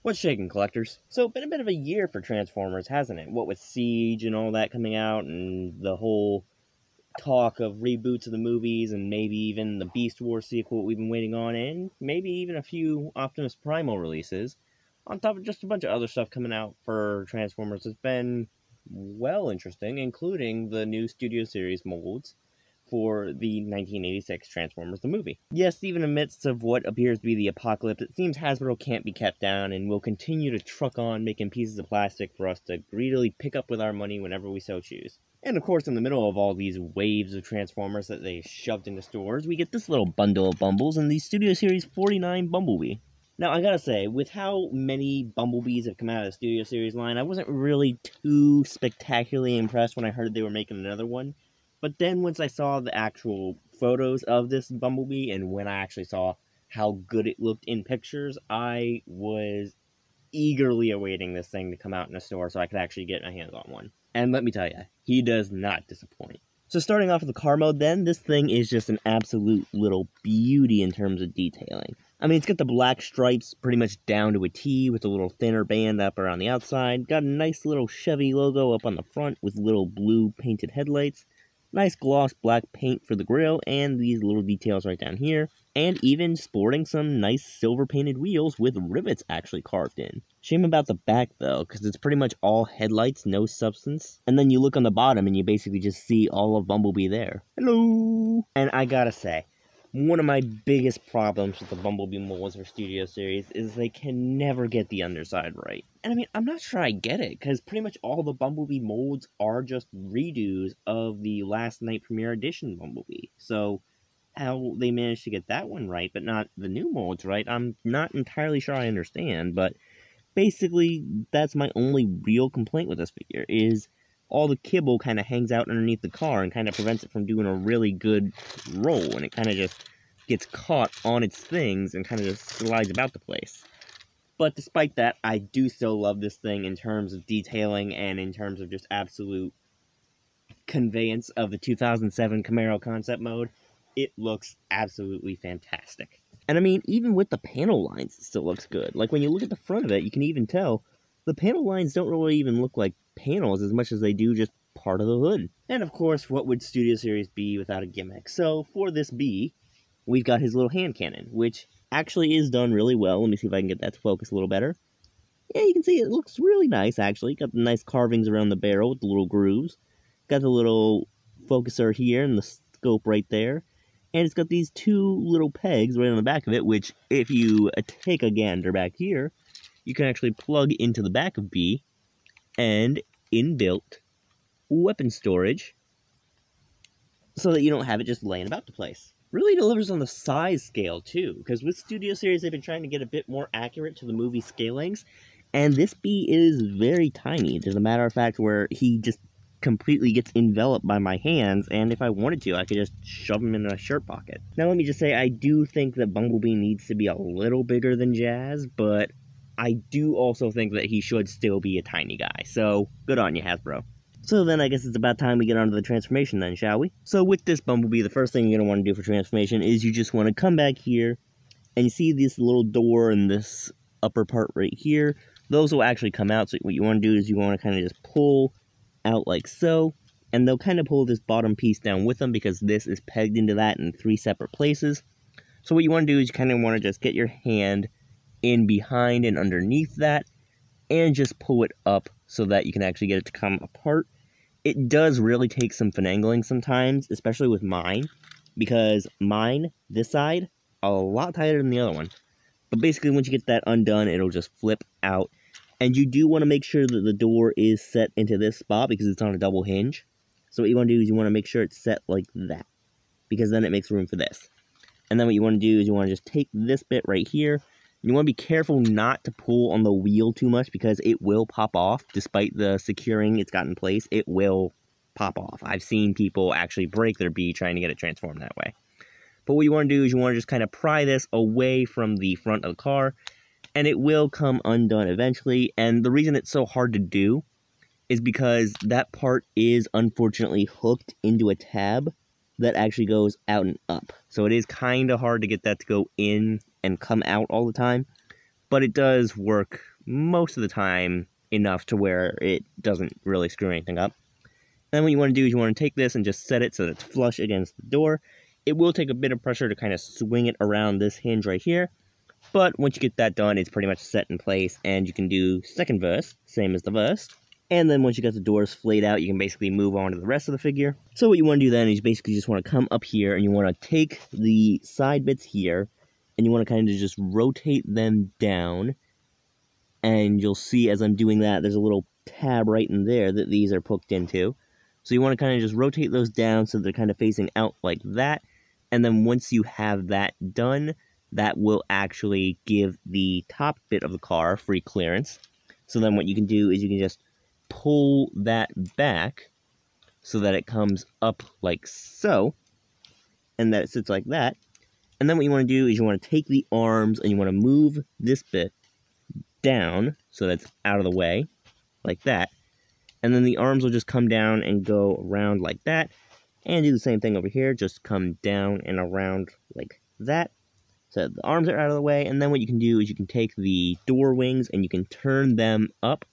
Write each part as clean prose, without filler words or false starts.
What's shaking, collectors? So, been a bit of a year for Transformers, hasn't it? What with Siege and all that coming out, and the whole talk of reboots of the movies, and maybe even the Beast Wars sequel we've been waiting on, and maybe even a few Optimus Primal releases, on top of just a bunch of other stuff coming out for Transformers. It's been well interesting, including the new Studio Series molds for the 1986 Transformers the movie. Yes, even amidst of what appears to be the apocalypse, it seems Hasbro can't be kept down and will continue to truck on making pieces of plastic for us to greedily pick up with our money whenever we so choose. And of course, in the middle of all these waves of Transformers that they shoved into stores, we get this little bundle of Bumbles and the Studio Series 49 Bumblebee. Now, I gotta say, with how many Bumblebees have come out of the Studio Series line, I wasn't really too spectacularly impressed when I heard they were making another one. But then once I saw the actual photos of this Bumblebee, and when I actually saw how good it looked in pictures, I was eagerly awaiting this thing to come out in a store so I could actually get my hands on one. And let me tell you, he does not disappoint. So starting off with the car mode then, this thing is just an absolute little beauty in terms of detailing. I mean, it's got the black stripes pretty much down to a T with a little thinner band up around the outside. Got a nice little Chevy logo up on the front with little blue painted headlights. Nice gloss black paint for the grille, and these little details right down here. And even sporting some nice silver painted wheels with rivets actually carved in. Shame about the back though, because it's pretty much all headlights, no substance. And then you look on the bottom and you basically just see all of Bumblebee there. Hello! And I gotta say, one of my biggest problems with the Bumblebee molds for Studio Series is they can never get the underside right. And I mean, I'm not sure I get it, because pretty much all the Bumblebee molds are just redos of the Last Night Premiere Edition Bumblebee. So, how they managed to get that one right, but not the new molds right, I'm not entirely sure I understand, but basically, that's my only real complaint with this figure, is all the kibble kind of hangs out underneath the car and kind of prevents it from doing a really good roll, and it kind of just gets caught on its things and kind of just slides about the place. But despite that, I do still love this thing in terms of detailing and in terms of just absolute conveyance of the 2007 Camaro concept mode. It looks absolutely fantastic. And I mean, even with the panel lines, it still looks good. Like, when you look at the front of it, you can even tell the panel lines don't really even look like panels as much as they do just part of the hood. And of course, what would Studio Series be without a gimmick? So for this B, we've got his little hand cannon, which actually is done really well. Let me see if I can get that to focus a little better. Yeah, you can see it looks really nice, actually. Got the nice carvings around the barrel with the little grooves. Got the little focuser here and the scope right there. And it's got these two little pegs right on the back of it, which, if you take a gander back here, you can actually plug into the back of B, and inbuilt weapon storage, so that you don't have it just laying about the place. Really delivers on the size scale, too, because with Studio Series, they've been trying to get a bit more accurate to the movie scalings, and this B is very tiny. As a matter of fact, where he just completely gets enveloped by my hands, and if I wanted to, I could just shove him in a shirt pocket. Now, let me just say, I do think that Bumblebee needs to be a little bigger than Jazz, but I do also think that he should still be a tiny guy, so good on you, Hasbro. So then I guess it's about time we get on to the transformation then, shall we? So with this Bumblebee, the first thing you're going to want to do for transformation is you just want to come back here, and you see this little door and this upper part right here. Those will actually come out, so what you want to do is you want to kind of just pull out like so, and they'll kind of pull this bottom piece down with them because this is pegged into that in 3 separate places. So what you want to do is you kind of want to just get your hand in behind and underneath that and just pull it up so that you can actually get it to come apart. It does really take some finagling sometimes, especially with mine, because mine, this side, a lot tighter than the other one. But basically, once you get that undone, it'll just flip out. And you do want to make sure that the door is set into this spot because it's on a double hinge. So what you want to do is you want to make sure it's set like that, because then it makes room for this. And then what you want to do is you want to just take this bit right here. You want to be careful not to pull on the wheel too much because it will pop off. Despite the securing it's got in place, it will pop off. I've seen people actually break their B trying to get it transformed that way. But what you want to do is you want to just kind of pry this away from the front of the car, and it will come undone eventually. And the reason it's so hard to do is because that part is unfortunately hooked into a tab that actually goes out and up. So it is kind of hard to get that to go in and come out all the time, but it does work most of the time enough to where it doesn't really screw anything up. And then what you want to do is you want to take this and just set it so that it's flush against the door. It will take a bit of pressure to kind of swing it around this hinge right here, but once you get that done, it's pretty much set in place, and you can do second verse, same as the verse. And then once you got the doors flayed out, you can basically move on to the rest of the figure. So what you want to do then is basically just want to come up here, and you want to take the side bits here, and you want to kind of just rotate them down. And you'll see as I'm doing that, there's a little tab right in there that these are hooked into. So you want to kind of just rotate those down so they're kind of facing out like that. And then once you have that done, that will actually give the top bit of the car free clearance. So then what you can do is you can just pull that back so that it comes up like so, and that it sits like that. And then what you want to do is you want to take the arms and you want to move this bit down so that's out of the way, like that. And then the arms will just come down and go around like that. And do the same thing over here, just come down and around like that. So the arms are out of the way, and then what you can do is you can take the door wings and you can turn them up.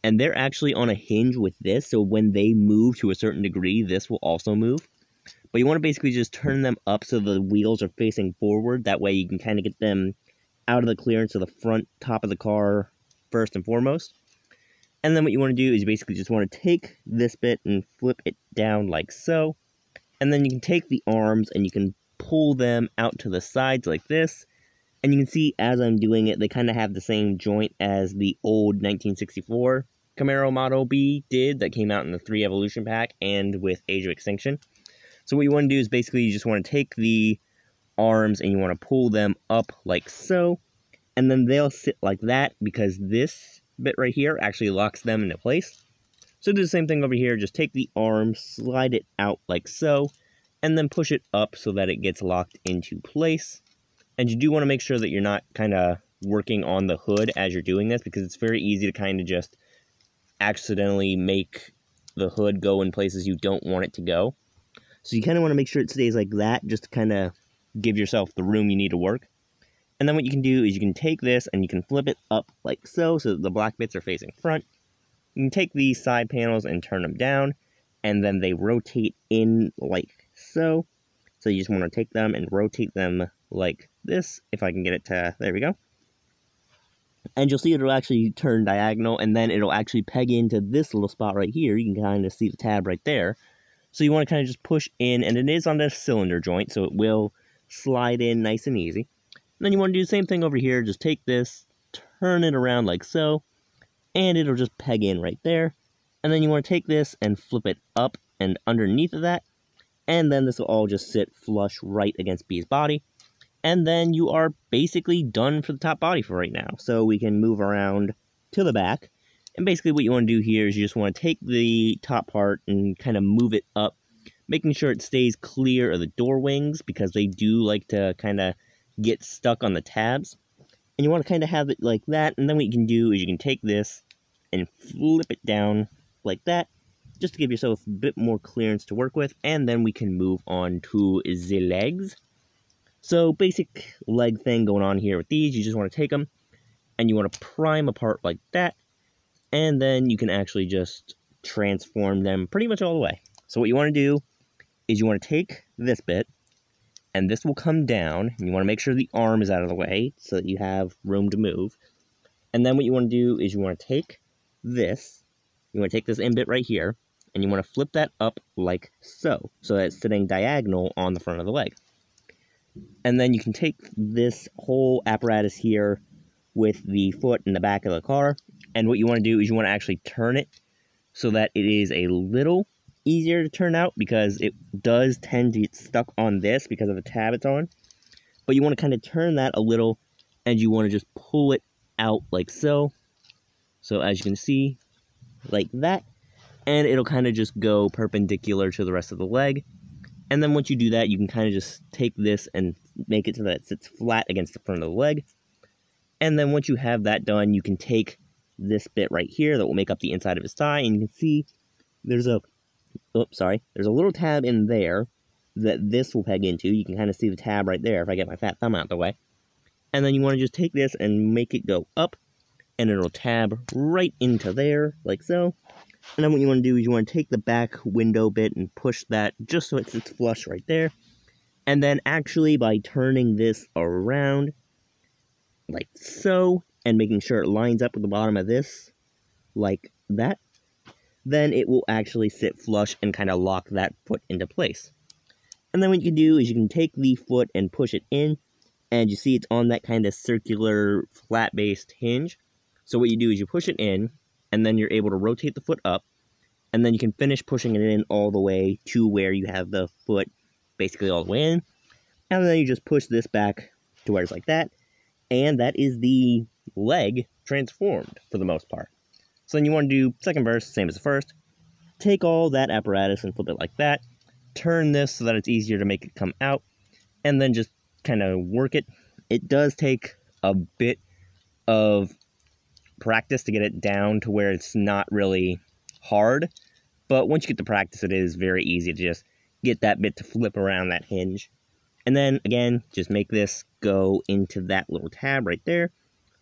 And they're actually on a hinge with this, so when they move to a certain degree, this will also move. But you want to basically just turn them up so the wheels are facing forward. That way you can kind of get them out of the clearance of the front top of the car first and foremost. And then what you want to do is you basically just want to take this bit and flip it down like so. And then you can take the arms and you can pull them out to the sides like this. And you can see as I'm doing it, they kind of have the same joint as the old 1964 Camaro Model B did that came out in the 3 Evolution pack and with Age of Extinction. So what you want to do is basically you just want to take the arms and you want to pull them up like so. And then they'll sit like that because this bit right here actually locks them into place. So do the same thing over here, just take the arm, slide it out like so, and then push it up so that it gets locked into place. And you do want to make sure that you're not kind of working on the hood as you're doing this, because it's very easy to kind of just accidentally make the hood go in places you don't want it to go. So you kind of want to make sure it stays like that, just to kind of give yourself the room you need to work. And then what you can do is you can take this and you can flip it up like so that the black bits are facing front. You can take these side panels and turn them down, and then they rotate in like so. So you just want to take them and rotate them like this, if I can get it to, there we go. And you'll see it'll actually turn diagonal, and then it'll actually peg into this little spot right here. You can kind of see the tab right there. So you want to kind of just push in, and it is on the cylinder joint, so it will slide in nice and easy. And then you want to do the same thing over here, just take this, turn it around like so, and it'll just peg in right there. And then you want to take this and flip it up and underneath of that, and then this will all just sit flush right against B's body. And then you are basically done for the top body for right now. So we can move around to the back. And basically what you want to do here is you just want to take the top part and kind of move it up, making sure it stays clear of the door wings, because they do like to kind of get stuck on the tabs. And you want to kind of have it like that, and then what you can do is you can take this and flip it down like that, just to give yourself a bit more clearance to work with, and then we can move on to the legs. So basic leg thing going on here with these, you just want to take them, and you want to prime apart like that, and then you can actually just transform them pretty much all the way. So what you want to do is you want to take this bit, and this will come down, and you want to make sure the arm is out of the way so that you have room to move. And then what you want to do is you want to take this, you want to take this end bit right here, and you want to flip that up like so that it's sitting diagonal on the front of the leg. And then you can take this whole apparatus here with the foot in the back of the car, and what you want to do is you want to actually turn it so that it is a little easier to turn out, because it does tend to get stuck on this because of the tab it's on. But you want to kind of turn that a little, and you want to just pull it out like so. So as you can see, like that, and it'll kind of just go perpendicular to the rest of the leg. And then once you do that, you can kind of just take this and make it so that it sits flat against the front of the leg. And then once you have that done, you can take this bit right here that will make up the inside of his thigh, and you can see there's a there's a little tab in there that this will peg into. You can kind of see the tab right there if I get my fat thumb out of the way. And then you want to just take this and make it go up, and it'll tab right into there, like so. And then what you want to do is you want to take the back window bit and push that just so it sits flush right there. And then actually by turning this around, like so, and making sure it lines up with the bottom of this, like that, then it will actually sit flush and kind of lock that foot into place. And then what you can do is you can take the foot and push it in, and you see it's on that kind of circular, flat-based hinge. So what you do is you push it in, and then you're able to rotate the foot up, and then you can finish pushing it in all the way to where you have the foot basically all the way in. And then you just push this back to where it's like that, and that is the leg transformed for the most part. So then you want to do second verse, same as the first. Take all that apparatus and flip it like that. Turn this so that it's easier to make it come out, and then just kind of work it. It does take a bit of practice to get it down to where it's not really hard, but once you get the practice, it is very easy to just get that bit to flip around that hinge. And then again, just make this go into that little tab right there,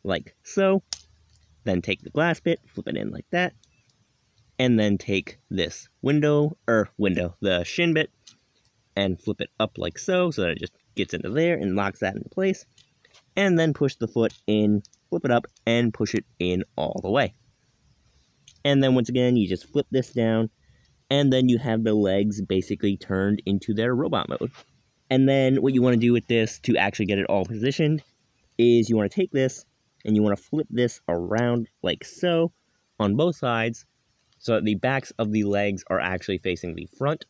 like so. Then take the glass bit, flip it in like that, and then take this the shin bit, and flip it up like so that it just gets into there and locks that into place. And then push the foot in, flip it up, and push it in all the way. And then once again, you just flip this down, and then you have the legs basically turned into their robot mode. And then what you want to do with this to actually get it all positioned is you want to take this, and you want to flip this around like so on both sides, so that the backs of the legs are actually facing the front.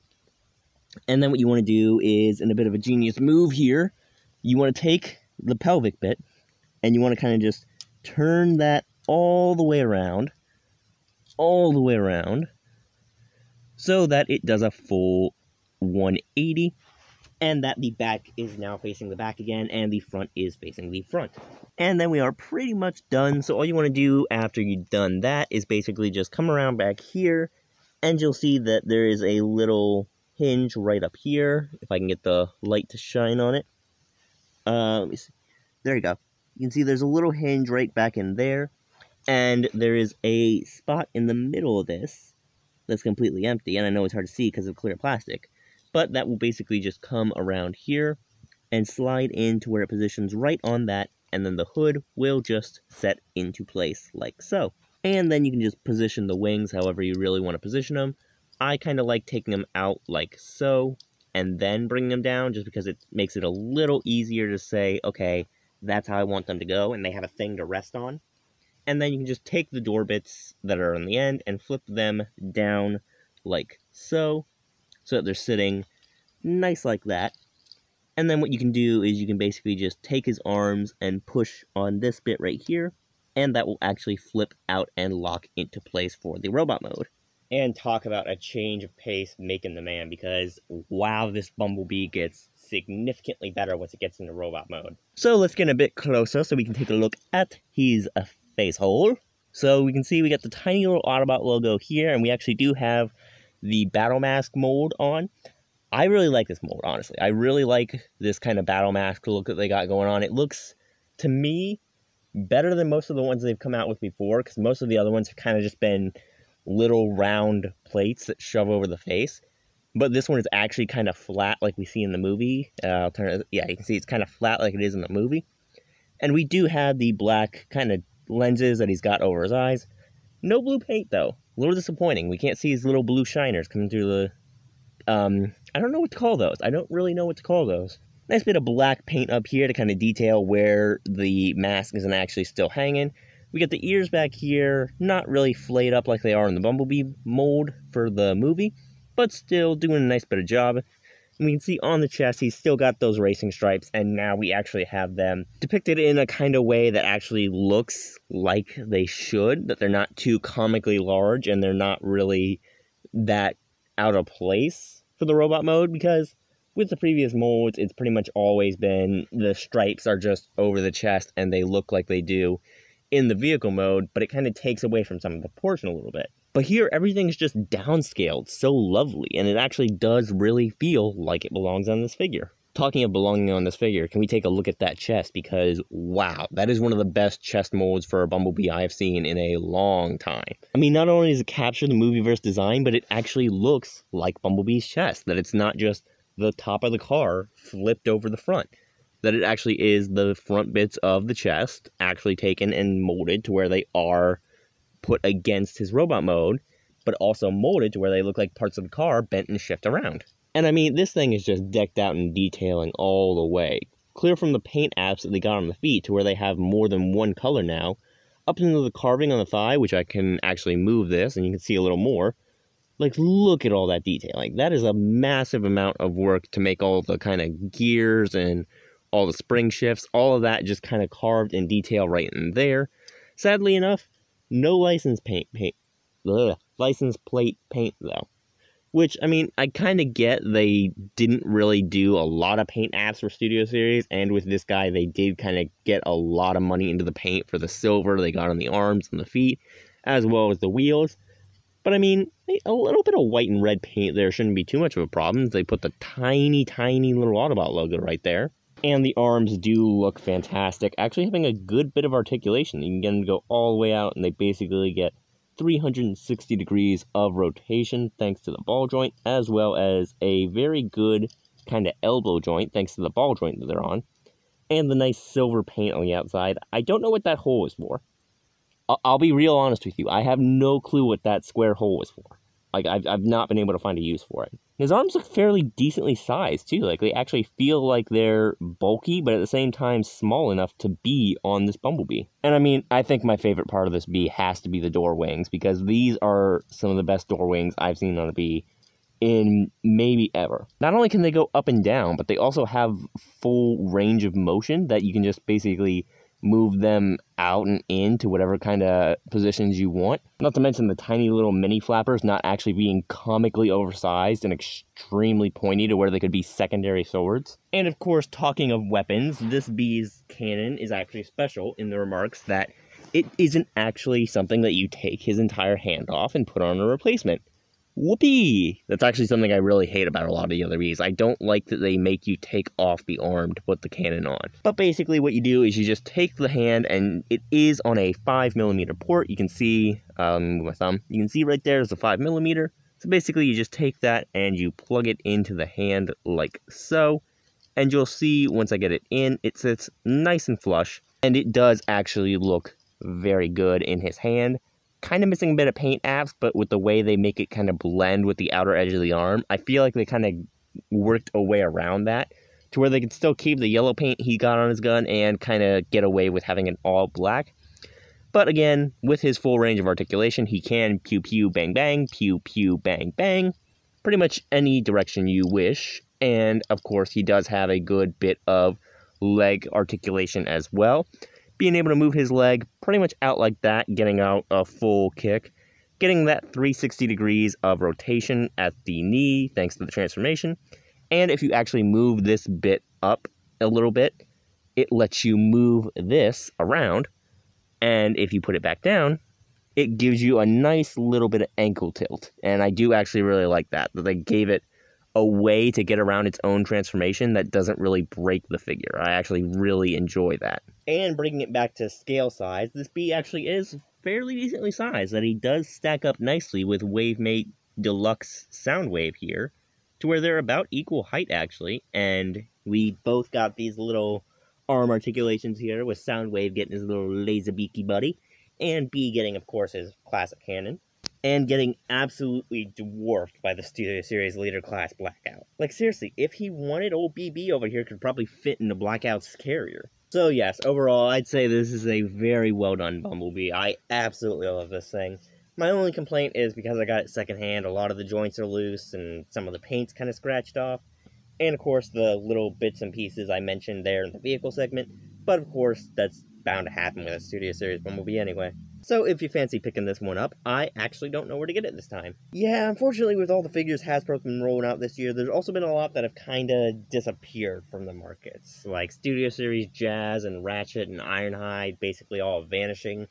And then what you want to do is, in a bit of a genius move here, you want to take the pelvic bit, and you want to kind of just turn that all the way around, so that it does a full 180, and that the back is now facing the back again, and the front is facing the front. And then we are pretty much done. So all you want to do after you've done that is basically just come around back here, and you'll see that there is a little hinge right up here, if I can get the light to shine on it. Let me see. There you go. You can see there's a little hinge right back in there, and there is a spot in the middle of this that's completely empty, and I know it's hard to see because of clear plastic, but that will basically just come around here and slide into where it positions right on that, and then the hood will just set into place like so. And then you can just position the wings however you really want to position them. I kind of like taking them out like so, and then bringing them down, just because it makes it a little easier to say, okay, that's how I want them to go, and they have a thing to rest on. And then you can just take the door bits that are on the end and flip them down like so that they're sitting nice like that. And then what you can do is you can basically just take his arms and push on this bit right here, and that will actually flip out and lock into place for the robot mode. And talk about a change of pace making the man, because wow, this Bumblebee gets significantly better once it gets into robot mode. So let's get a bit closer so we can take a look at his face hole. So we can see we got the tiny little Autobot logo here, and we actually do have the Battle Mask mold on. I really like this mold, honestly. I really like this kind of Battle Mask look that they got going on. It looks, to me, better than most of the ones they've come out with before, because most of the other ones have kind of just been little round plates that shove over the face. But this one is actually kind of flat like we see in the movie. I'll turn it, yeah, you can see it's kind of flat like it is in the movie. And we do have the black kind of lenses that he's got over his eyes. No blue paint, though. A little disappointing. We can't see his little blue shiners coming through the... I don't know what to call those. I don't really know what to call those. Nice bit of black paint up here to kind of detail where the mask isn't actually still hanging. We got the ears back here, not really flayed up like they are in the Bumblebee mold for the movie, but still doing a nice bit of job. And we can see on the chest, he's still got those racing stripes, and now we actually have them depicted in a kind of way that actually looks like they should, that they're not too comically large, and they're not really that out of place for the robot mode, because with the previous molds, it's pretty much always been the stripes are just over the chest, and they look like they do in the vehicle mode, but it kind of takes away from some of the proportion a little bit. But here, everything's just downscaled so lovely, and it actually does really feel like it belongs on this figure. talking of belonging on this figure, can we take a look at that chest? Because, wow, that is one of the best chest molds for a Bumblebee I have seen in a long time. I mean, not only does it capture the movieverse design, but it actually looks like Bumblebee's chest. That it's not just the top of the car flipped over the front. That it actually is the front bits of the chest actually taken and molded to where they are put against his robot mode, but also molded to where they look like parts of the car bent and shift around. And I mean, this thing is just decked out in detailing all the way. Clear from the paint apps that they got on the feet to where they have more than one color now, up into the carving on the thigh, which I can actually move this and you can see a little more. Like, look at all that detailing. That is a massive amount of work to make all the kind of gears and all the spring shifts, all of that just kind of carved in detail right in there. Sadly enough, no license plate paint though. Which, I mean, I kind of get they didn't really do a lot of paint apps for Studio Series, and with this guy, they did kind of get a lot of money into the paint for the silver they got on the arms and the feet, as well as the wheels. But, I mean, a little bit of white and red paint there shouldn't be too much of a problem. They put the tiny, tiny little Autobot logo right there. And the arms do look fantastic, actually having a good bit of articulation. You can get them to go all the way out, and they basically get 360 degrees of rotation thanks to the ball joint, as well as a very good kind of elbow joint thanks to the ball joint that they're on, and the nice silver paint on the outside. I don't know what that hole is for. I'll be real honest with you. I have no clue what that square hole is for. Like, I've not been able to find a use for it. His arms look fairly decently sized, too. Like, they actually feel like they're bulky, but at the same time small enough to be on this Bumblebee. And, I mean, I think my favorite part of this bee has to be the door wings, because these are some of the best door wings I've seen on a bee in maybe ever. Not only can they go up and down, but they also have full range of motion that you can just basically move them out and into whatever kind of positions you want. Not to mention the tiny little mini flappers not actually being comically oversized and extremely pointy to where they could be secondary swords. And of course, talking of weapons, this bee's cannon is actually special in the remarks that it isn't actually something that you take his entire hand off and put on a replacement. Whoopee! That's actually something I really hate about a lot of the other bees. I don't like that they make you take off the arm to put the cannon on. But basically what you do is you just take the hand, and it is on a 5mm port. You can see, with my thumb, you can see right there is a 5mm. So basically you just take that and you plug it into the hand like so. And you'll see once I get it in, it sits nice and flush. And it does actually look very good in his hand. Kind of missing a bit of paint apps, but with the way they make it kind of blend with the outer edge of the arm, I feel like they kind of worked a way around that to where they could still keep the yellow paint he got on his gun and kind of get away with having it all black. But again, with his full range of articulation, he can pew pew bang bang, pew pew bang bang, pretty much any direction you wish. And of course, he does have a good bit of leg articulation as well. Being able to move his leg pretty much out like that, getting out a full kick, getting that 360 degrees of rotation at the knee thanks to the transformation. And if you actually move this bit up a little bit, it lets you move this around. And if you put it back down, it gives you a nice little bit of ankle tilt. And I do actually really like that they gave it a way to get around its own transformation that doesn't really break the figure. I actually really enjoy that. And bringing it back to scale size, this bee actually is fairly decently sized, that he does stack up nicely with Wavemate Deluxe Soundwave here, to where they're about equal height actually, and we both got these little arm articulations here, with Soundwave getting his little laser beaky buddy, and Bee getting, of course, his classic cannon, and getting absolutely dwarfed by the Studio Series Leader Class Blackout. Like, seriously, if he wanted, old BB over here could probably fit into Blackout's carrier. So yes, overall, I'd say this is a very well done Bumblebee. I absolutely love this thing. My only complaint is because I got it secondhand, a lot of the joints are loose, and some of the paint's kind of scratched off. And of course, the little bits and pieces I mentioned there in the vehicle segment. But of course, that's bound to happen with a Studio Series Bumblebee anyway. So if you fancy picking this one up, I actually don't know where to get it this time. Yeah, unfortunately with all the figures Hasbro's been rolling out this year, there's also been a lot that have kinda disappeared from the markets. Like Studio Series Jazz and Ratchet and Ironhide basically all vanishing.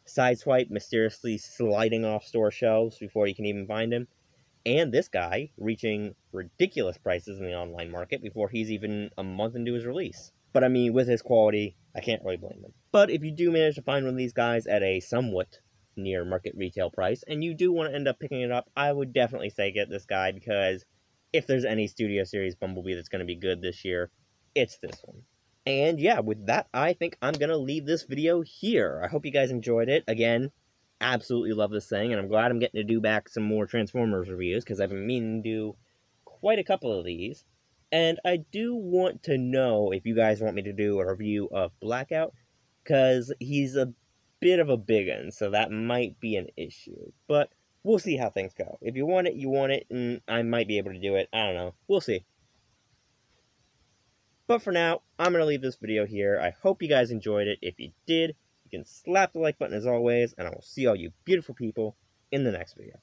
Sideswipe mysteriously sliding off store shelves before you can even find him. and this guy reaching ridiculous prices in the online market before he's even a month into his release. But I mean, with his quality, I can't really blame him. But if you do manage to find one of these guys at a somewhat near market retail price, and you do want to end up picking it up, I would definitely say get this guy, because if there's any Studio Series Bumblebee that's going to be good this year, it's this one. And yeah, with that, I think I'm going to leave this video here. I hope you guys enjoyed it. Again, absolutely love this thing, and I'm glad I'm getting to do back some more Transformers reviews, because I've been meaning to do quite a couple of these. And I do want to know if you guys want me to do a review of Blackout, because he's a bit of a big one, so that might be an issue. But we'll see how things go. If you want it, and I might be able to do it. I don't know. We'll see. But for now, I'm going to leave this video here. I hope you guys enjoyed it. If you did, you can slap the like button as always, and I will see all you beautiful people in the next video.